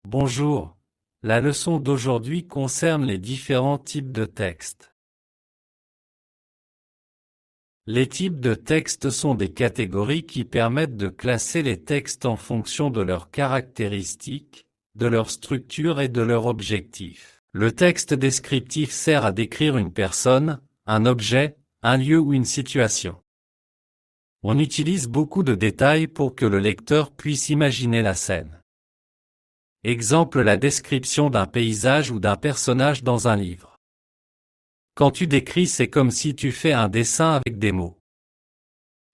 Bonjour. La leçon d'aujourd'hui concerne les différents types de textes. Les types de textes sont des catégories qui permettent de classer les textes en fonction de leurs caractéristiques, de leur structure et de leur objectif. Le texte descriptif sert à décrire une personne, un objet, un lieu ou une situation. On utilise beaucoup de détails pour que le lecteur puisse imaginer la scène. Exemple, la description d'un paysage ou d'un personnage dans un livre. Quand tu décris, c'est comme si tu fais un dessin avec des mots.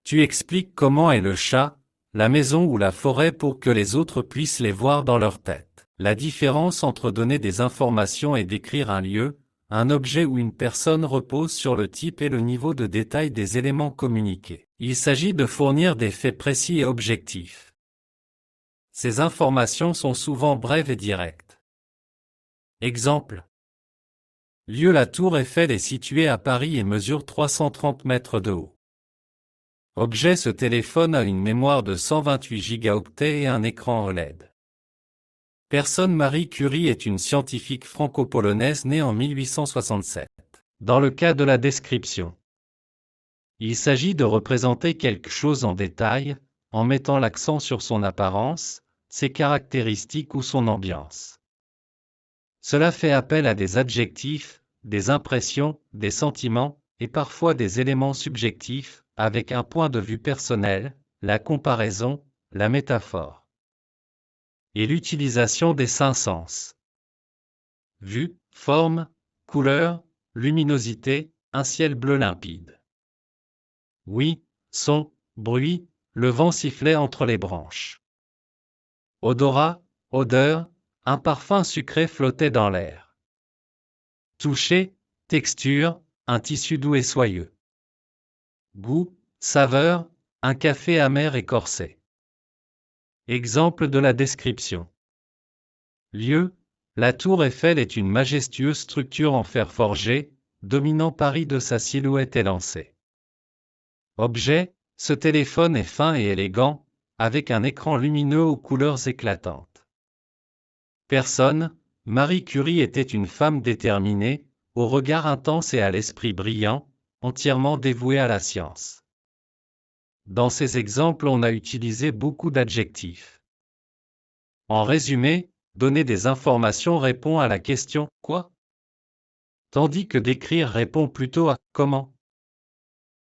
Tu expliques comment est le chat, la maison ou la forêt pour que les autres puissent les voir dans leur tête. La différence entre donner des informations et décrire un lieu, un objet ou une personne repose sur le type et le niveau de détail des éléments communiqués. Il s'agit de fournir des faits précis et objectifs. Ces informations sont souvent brèves et directes. Exemple. Lieu, la tour Eiffel est située à Paris et mesure 330 mètres de haut. Objet, ce téléphone a une mémoire de 128 gigaoctets et un écran OLED. Personne, Marie Curie est une scientifique franco-polonaise née en 1867. Dans le cas de la description, il s'agit de représenter quelque chose en détail, en mettant l'accent sur son apparence, ses caractéristiques ou son ambiance. Cela fait appel à des adjectifs, des impressions, des sentiments, et parfois des éléments subjectifs, avec un point de vue personnel, la comparaison, la métaphore. Et l'utilisation des 5 sens. Vue, forme, couleur, luminosité, un ciel bleu limpide. Oui, son, bruit, le vent sifflait entre les branches. Odorat, odeur, un parfum sucré flottait dans l'air. Toucher, texture, un tissu doux et soyeux. Goût, saveur, un café amer et corsé. Exemple de la description. Lieu, la tour Eiffel est une majestueuse structure en fer forgé, dominant Paris de sa silhouette élancée. Objet, ce téléphone est fin et élégant, avec un écran lumineux aux couleurs éclatantes. Personne, Marie Curie était une femme déterminée, au regard intense et à l'esprit brillant, entièrement dévouée à la science. Dans ces exemples, on a utilisé beaucoup d'adjectifs. En résumé, donner des informations répond à la question « Quoi ?», tandis que décrire répond plutôt à « Comment ?».